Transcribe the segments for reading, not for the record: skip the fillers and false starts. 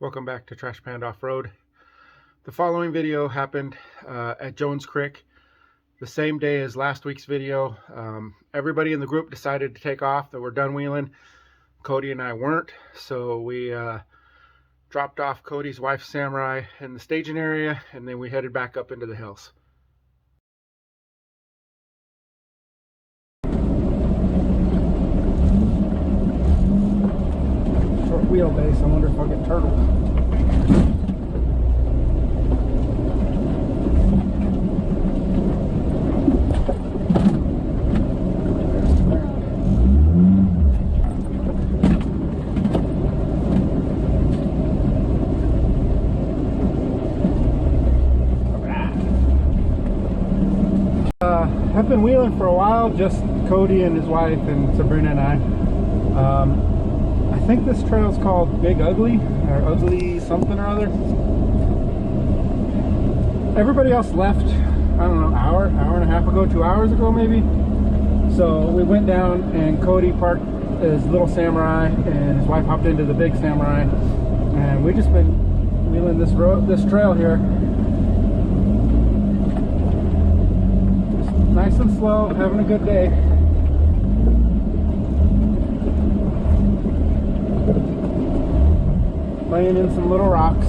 Welcome back to Trash Panda Off-Road. The following video happened at Jones Creek the same day as last week's video. Everybody in the group decided to take off, that we're done wheeling. Cody and I weren't, so we dropped off Cody's wife's Samurai in the staging area, and then we headed back up into the hills. Short wheelbase, I wonder if I'll get turtled. I've been wheeling for a while, just Cody and his wife and Sabrina and I think this trail is called Big Ugly, or Ugly something or other. Everybody else left, I don't know, hour and a half ago, 2 hours ago maybe. So we went down and Cody parked his little Samurai and his wife hopped into the big Samurai. And we've just been wheeling this trail here. Nice and slow, having a good day. Playing in some little rocks.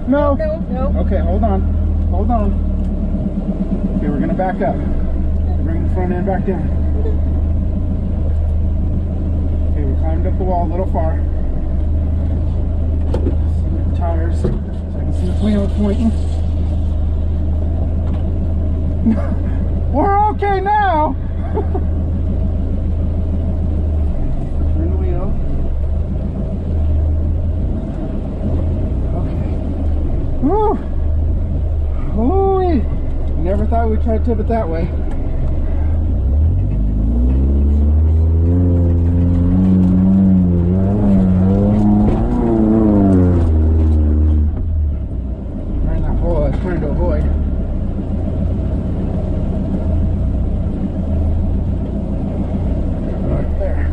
No. Okay, hold on. Okay, we're gonna back up. Bring the front end back down. Okay, we climbed up the wall a little far. See the tires, so I can see the wheels pointing. We're okay now. Turn the wheel. Woo! Ooh-wee! Never thought we'd try to tip it that way. Right in that hole I was trying to avoid. Right there.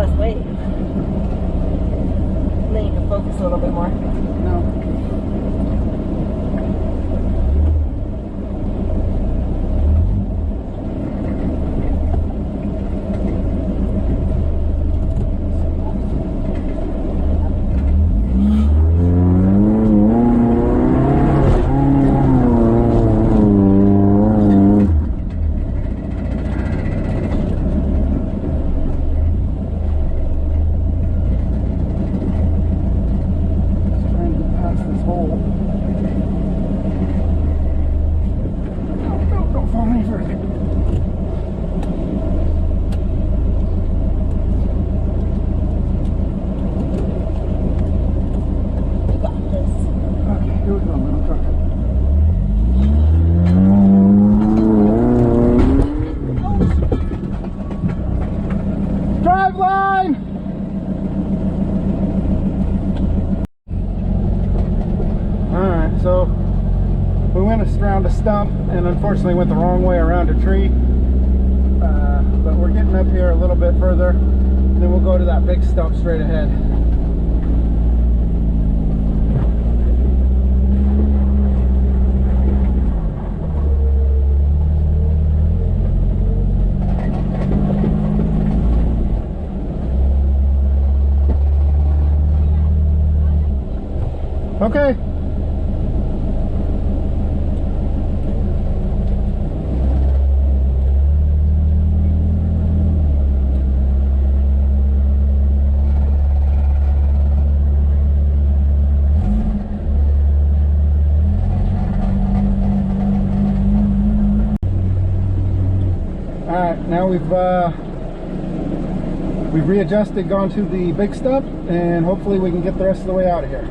less weight. And then you can focus a little bit more. No. So we went around a stump and unfortunately went the wrong way around a tree, but we're getting up here a little bit further, and then we'll go to that big stump straight ahead. Okay. Alright, now we've readjusted, gone to the big stump, and hopefully we can get the rest of the way out of here.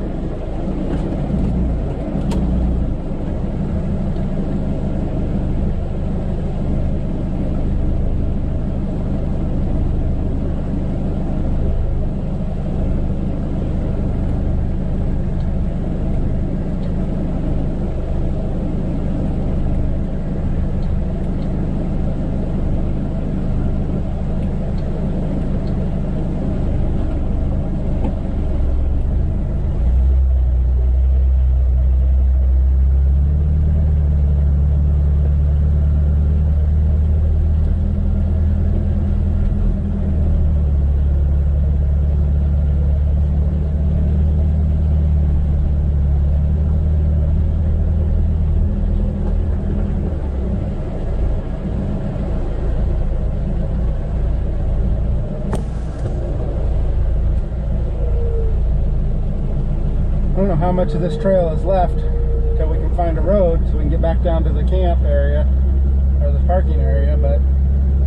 I don't know how much of this trail is left until we can find a road so we can get back down to the camp area or the parking area, but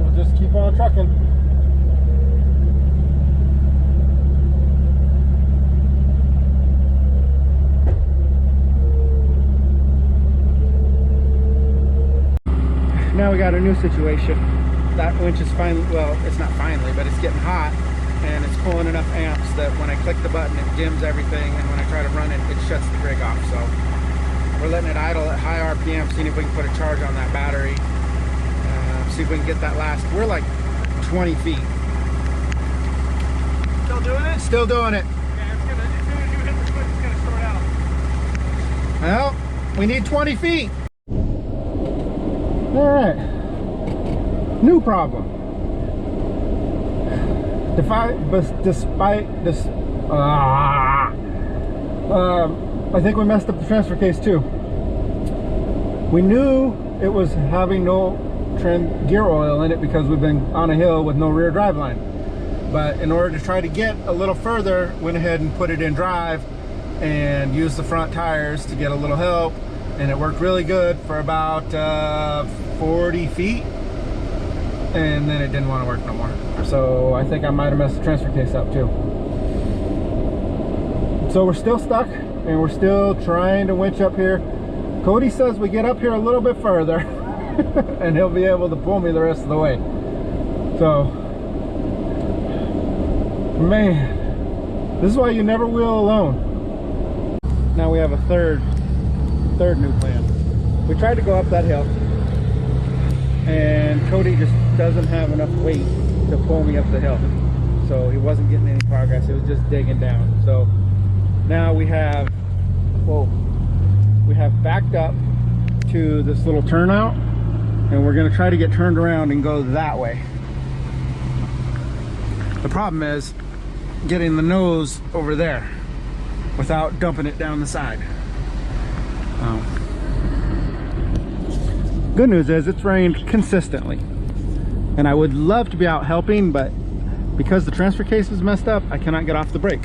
we'll just keep on trucking. Now we got a new situation. That winch is finally, well, it's not finally, but it's getting hot, and it's pulling enough amps that when I click the button it dims everything, and when I try to run it, it shuts the rig off. So we're letting it idle at high RPM, seeing if we can put a charge on that battery, see if we can get that last. We're like 20 feet. Still doing it? Still doing it. Okay, as soon as you hit the switch, it's gonna sort out. Well, we need 20 feet. All right, new problem. Despite this, I think we messed up the transfer case too. We knew it was having no gear oil in it because we've been on a hill with no rear drive line. But in order to try to get a little further, went ahead and put it in drive and used the front tires to get a little help, and it worked really good for about 40 feet, and then it didn't want to work no more. So I think I might have messed the transfer case up too. So we're still stuck and we're still trying to winch up here. Cody says we get up here a little bit further and he'll be able to pull me the rest of the way. So, man, this is why you never wheel alone. Now we have a third new plan. We tried to go up that hill, and Cody just doesn't have enough weight to pull me up the hill. So he us. It was just digging down. So now we have, whoa, we have backed up to this little turnout, and we're going to try to get turned around and go that way. The problem is getting the nose over there without dumping it down the side. Good news is it's rained consistently, and I would love to be out helping, but because the transfer case is messed up, I cannot get off the brake.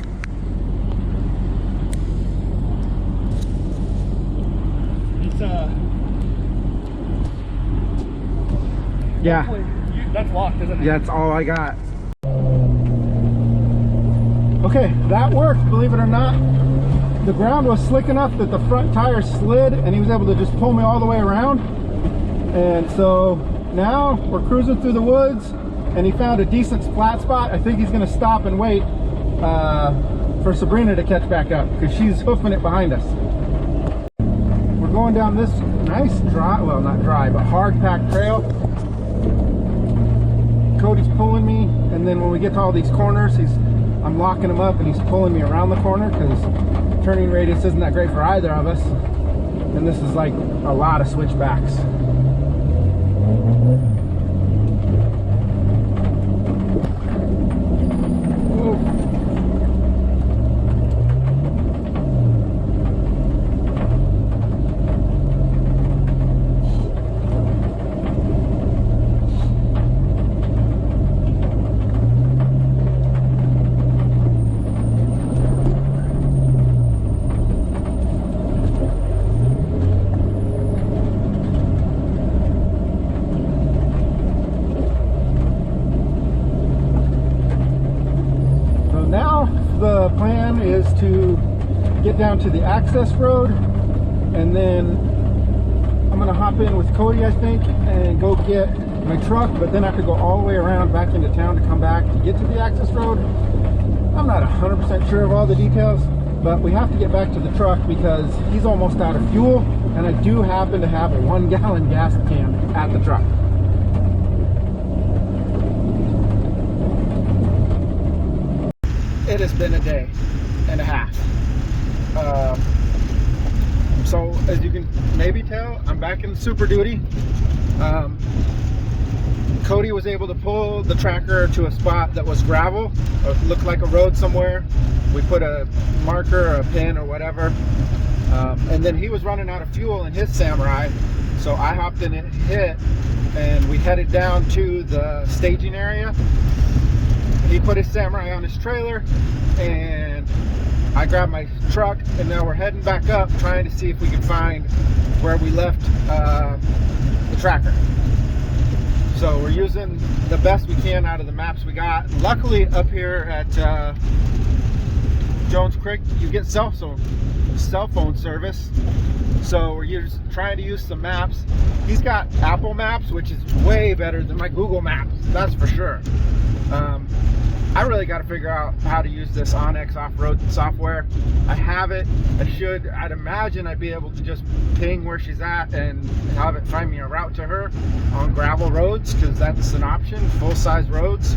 It's yeah, that's locked, isn't it? yeah, that's all I got. Okay, that worked, believe it or not. The ground was slick enough that the front tire slid, and he was able to just pull me all the way around. And so now we're cruising through the woods, and he found a decent flat spot. I think he's going to stop and wait for Sabrina to catch back up, because she's hoofing it behind us. We're going down this nice dry, well, not dry, but hard packed trail. Cody's pulling me, and then when we get to all these corners, I'm locking him up, and he's pulling me around the corner, because turning radius isn't that great for either of us, and this is like a lot of switchbacks. The plan is to get down to the access road, and then I'm going to hop in with Cody, I think, and go get my truck, but then I have to go all the way around back into town to come back to get to the access road. I'm not 100% sure of all the details, but we have to get back to the truck because he's almost out of fuel, and I do happen to have a 1 gallon gas can at the truck. It has been a day and a half. So as you can maybe tell, I'm back in Super Duty. Cody was able to pull the tracker to a spot that was gravel, or looked like a road somewhere. We put a marker or a pin or whatever, and then he was running out of fuel in his Samurai, so I hopped in and hit, and we headed down to the staging area. He put his Samurai on his trailer, and I grabbed my truck, and now we're heading back up trying to see if we can find where we left the tracker. So we're using the best we can out of the maps we got. Luckily up here at Jones Creek, you get cell phone service. So we're trying to use some maps. He's got Apple Maps, which is way better than my Google Maps, that's for sure. I really got to figure out how to use this Onyx off-road software. I have it. I'd imagine I'd be able to just ping where she's at and have it find me a route to her on gravel roads, because that's an option, full-size roads.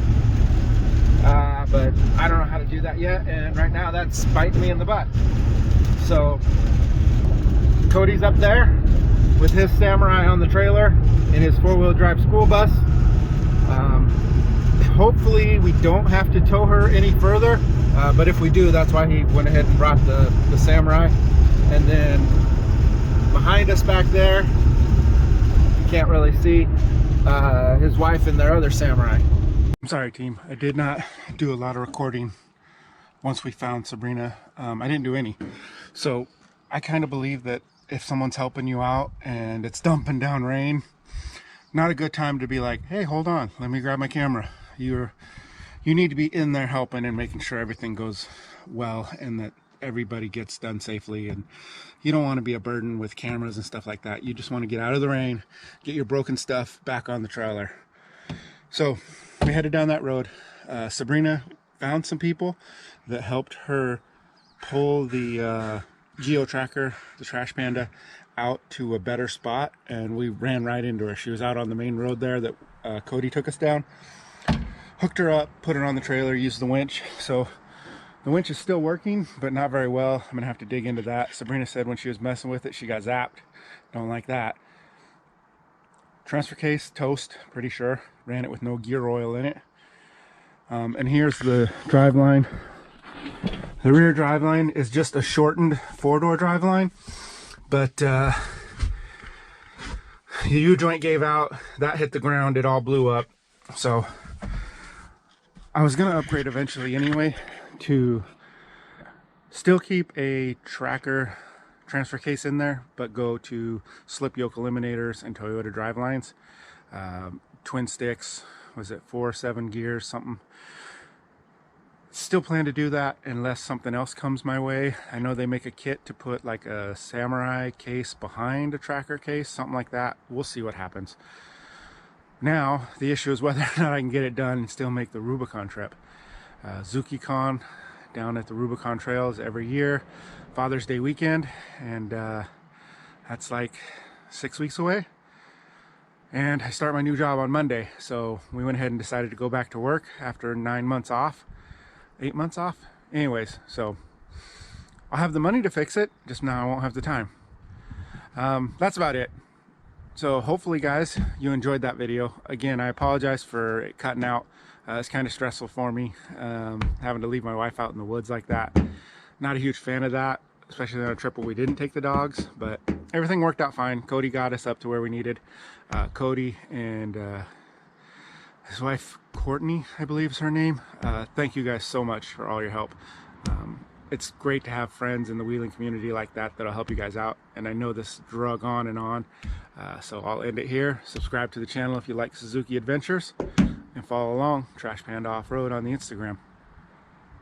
But I don't know how to do that yet, and right now that's biting me in the butt. So Cody's up there with his Samurai on the trailer in his 4-wheel drive school bus. Hopefully we don't have to tow her any further, but if we do, that's why he went ahead and brought the Samurai. And then behind us back there, you can't really see, his wife and their other Samurai. I'm sorry, team, I did not do a lot of recording once we found Sabrina. I didn't do any. So I kind of believe that if someone's helping you out and it's dumping down rain, not a good time to be like, hey, hold on, let me grab my camera. You need to be in there helping and making sure everything goes well and that everybody gets done safely. And you don't want to be a burden with cameras and stuff like that. You just want to get out of the rain, get your broken stuff back on the trailer. So we headed down that road. Sabrina found some people that helped her pull the Geo Tracker, the Trash Panda, out to a better spot, and we ran right into her. She was out on the main road there that Cody took us down. Hooked her up, put her on the trailer, used the winch. So The winch is still working, but not very well. I'm gonna have to dig into that. Sabrina said when she was messing with it, she got zapped. Don't like that. Transfer case, toast, pretty sure. Ran it with no gear oil in it. And here's the driveline. The rear driveline is just a shortened 4-door driveline, but the U-joint gave out. That hit the ground, it all blew up. So I was gonna upgrade eventually anyway to still keep a Tracker transfer case in there, but go to slip yoke eliminators and Toyota drivelines. Twin sticks, was it 4-7 gears, something. Still plan to do that unless something else comes my way. I know they make a kit to put like a Samurai case behind a Tracker case, something like that. We'll see what happens. Now, the issue is whether or not I can get it done and still make the Rubicon trip. ZukiCon down at the Rubicon Trails every year, Father's Day weekend, and that's like 6 weeks away. And I start my new job on Monday, so we went ahead and decided to go back to work after 9 months off. 8 months off? Anyways, so I'll have the money to fix it, just now I won't have the time. That's about it. So hopefully guys, you enjoyed that video. Again, I apologize for it cutting out. It's kind of stressful for me, having to leave my wife out in the woods like that. Not a huge fan of that, especially on a trip where we didn't take the dogs, but everything worked out fine. Cody got us up to where we needed. Cody and his wife, Courtney, I believe is her name. Thank you guys so much for all your help. It's great to have friends in the wheeling community like that that'll help you guys out. And I know this drug on and on, so I'll end it here. Subscribe to the channel if you like Suzuki adventures, and follow along Trash Panda Off-Road on the Instagram.